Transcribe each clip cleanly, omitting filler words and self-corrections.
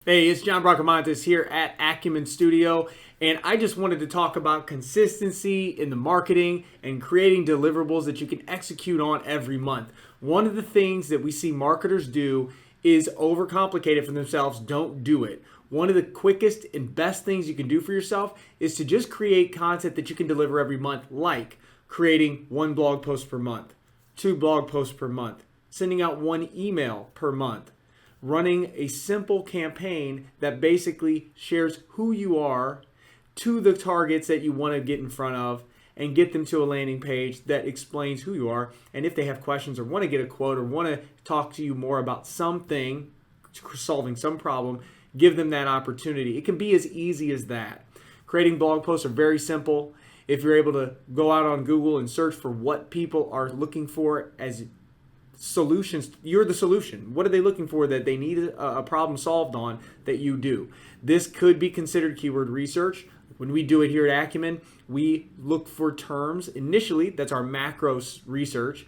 Hey, it's John Bracamontes here at Acumen Studio, and I just wanted to talk about consistency in the marketing and creating deliverables that you can execute on every month. One of the things that we see marketers do is overcomplicate it for themselves. Don't do it. One of the quickest and best things you can do for yourself is to just create content that you can deliver every month, like creating one blog post per month, two blog posts per month, sending out one email per month, running a simple campaign that basically shares who you are to the targets that you want to get in front of and get them to a landing page that explains who you are. And if they have questions or want to get a quote or want to talk to you more about something, solving some problem, give them that opportunity. It can be as easy as that. Creating blog posts are very simple. If you're able to go out on Google and search for what people are looking for as solutions, you're the solution. What are they looking for that they need a problem solved on that you do? This could be considered keyword research. When we do it here at Acumen, we look for terms. Initially, that's our macro research.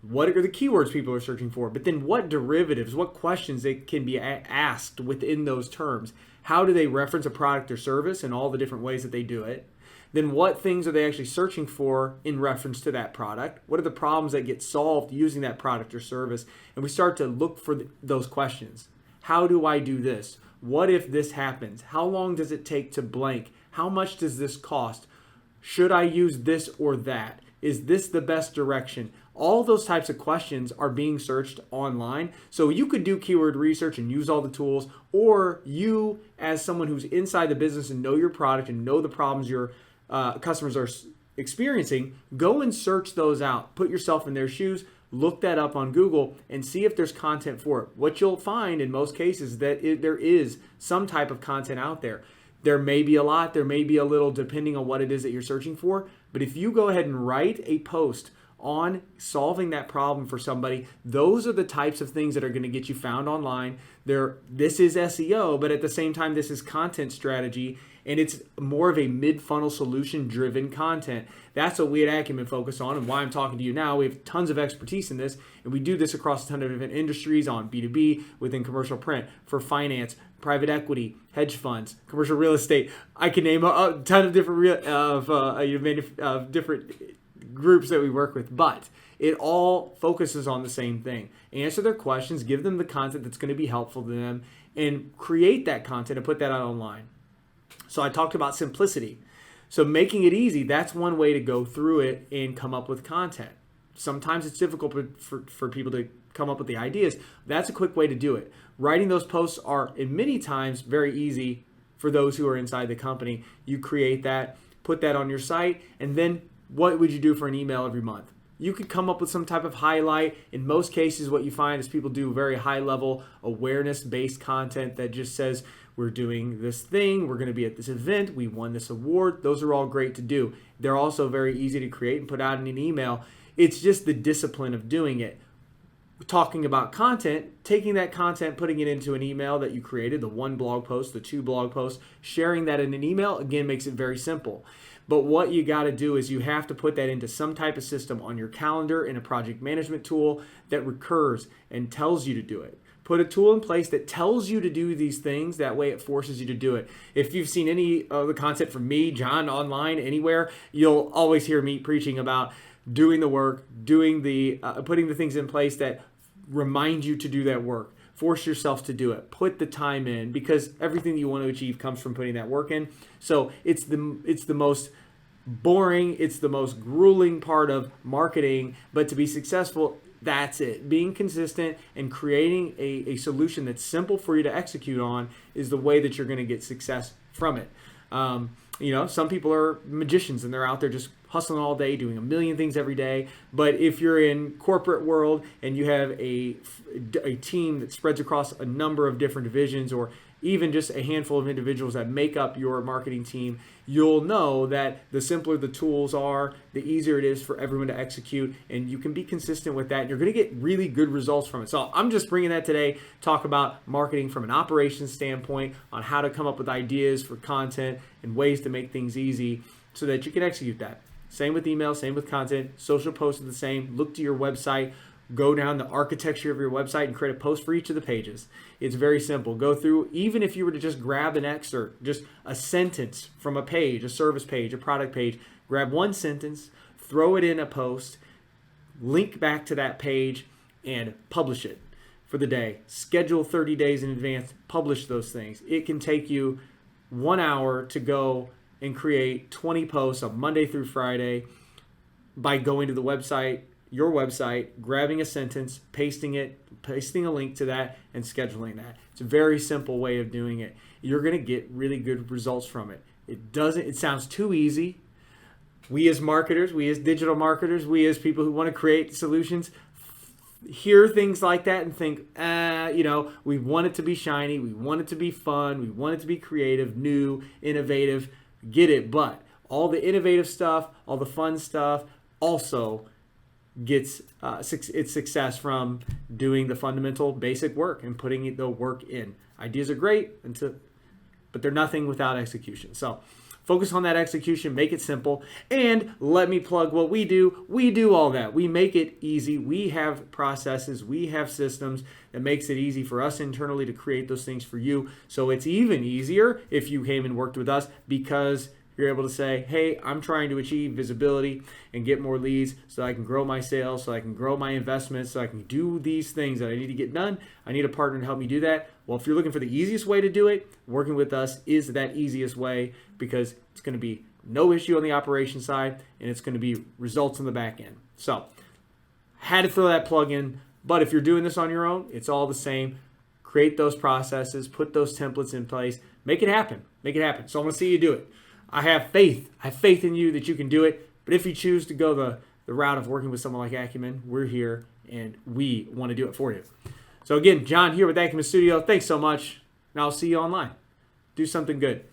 What are the keywords people are searching for? But then what derivatives, what questions they can be asked within those terms? How do they reference a product or service and all the different ways that they do it? Then what things are they actually searching for in reference to that product? What are the problems that get solved using that product or service? And we start to look for those questions. How do I do this? What if this happens? How long does it take to blank? How much does this cost? Should I use this or that? Is this the best direction? All those types of questions are being searched online. So you could do keyword research and use all the tools, or you, as someone who's inside the business and know your product and know the problems your customers are experiencing, go and search those out. Put yourself in their shoes, look that up on Google, and see if there's content for it. What you'll find in most cases is that there is some type of content out there. There may be a lot, there may be a little, depending on what it is that you're searching for. But if you go ahead and write a post on solving that problem for somebody, those are the types of things that are going to get you found online. This is SEO, but at the same time, this is content strategy, and it's more of a mid-funnel solution-driven content. That's what we at Acumen focus on, and why I'm talking to you now. We have tons of expertise in this, and we do this across a ton of different industries, on B2B, within commercial print, for finance, private equity, hedge funds, commercial real estate. I can name a ton of different different groups that we work with, but it all focuses on the same thing. Answer their questions, give them the content that's going to be helpful to them, and create that content and put that out online. So I talked about simplicity. So making it easy, that's one way to go through it and come up with content. Sometimes it's difficult for people to come up with the ideas. That's a quick way to do it. Writing those posts are, in many times, very easy for those who are inside the company. You create that, put that on your site, and then what would you do for an email every month? You could come up with some type of highlight. In most cases, what you find is people do very high-level awareness-based content that just says, we're doing this thing, we're going to be at this event, we won this award. Those are all great to do. They're also very easy to create and put out in an email. It's just the discipline of doing it. Talking about content, taking that content, putting it into an email that you created, the one blog post, the two blog posts, sharing that in an email, again, makes it very simple. But what you got to do is you have to put that into some type of system on your calendar in a project management tool that recurs and tells you to do it. Put a tool in place that tells you to do these things. That way it forces you to do it. If you've seen any of the content from me, John, online, anywhere, you'll always hear me preaching about doing the work, doing putting the things in place that remind you to do that work. Force yourself to do it. Put the time in, because everything that you want to achieve comes from putting that work in. So it's the most boring, it's the most grueling part of marketing, but to be successful, that's it. Being consistent and creating a solution that's simple for you to execute on is the way that you're going to get success from it. Some people are magicians and they're out there just hustling all day, doing a million things every day. But if you're in corporate world and you have a team that spreads across a number of different divisions, or even just a handful of individuals that make up your marketing team, you'll know that the simpler the tools are, the easier it is for everyone to execute, and you can be consistent with that, and you're going to get really good results from it. So I'm just bringing that today, talk about marketing from an operations standpoint, on how to come up with ideas for content and ways to make things easy so that you can execute that. Same with email, same with content. Social posts are the same. Look to your website. go down the architecture of your website and create a post for each of the pages. It's very simple. Go through, even if you were to just grab an excerpt, just a sentence from a page, a service page, a product page, grab one sentence, throw it in a post, link back to that page, and publish it for the day. Schedule 30 days in advance, publish those things. It can take you 1 hour to go and create 20 posts on Monday through Friday by going to the website, your website, grabbing a sentence, pasting a link to that, and scheduling that. It's a very simple way of doing it. You're going to get really good results from it. It sounds too easy. We as marketers, we as digital marketers, we as people who want to create solutions, hear things like that and think, we want it to be shiny, we want it to be fun, we want it to be creative, new, innovative. Get it, but all the innovative stuff, all the fun stuff also gets its success from doing the fundamental basic work and putting the work in. Ideas are great, but they're nothing without execution. So focus on that execution, make it simple, and let me plug what we do. We do all that. We make it easy. We have processes, we have systems that makes it easy for us internally to create those things for you. So it's even easier if you came and worked with us, because you're able to say, hey, I'm trying to achieve visibility and get more leads so I can grow my sales, so I can grow my investments, so I can do these things that I need to get done. I need a partner to help me do that. Well, if you're looking for the easiest way to do it, working with us is that easiest way, because it's going to be no issue on the operation side and it's going to be results on the back end. So, had to throw that plug in, but if you're doing this on your own, it's all the same. Create those processes, put those templates in place, make it happen. Make it happen. So I want to see you do it. I have faith. I have faith in you that you can do it. But if you choose to go the route of working with someone like Acumen, we're here and we want to do it for you. So again, John here with Acumen Studio. Thanks so much, and I'll see you online. Do something good.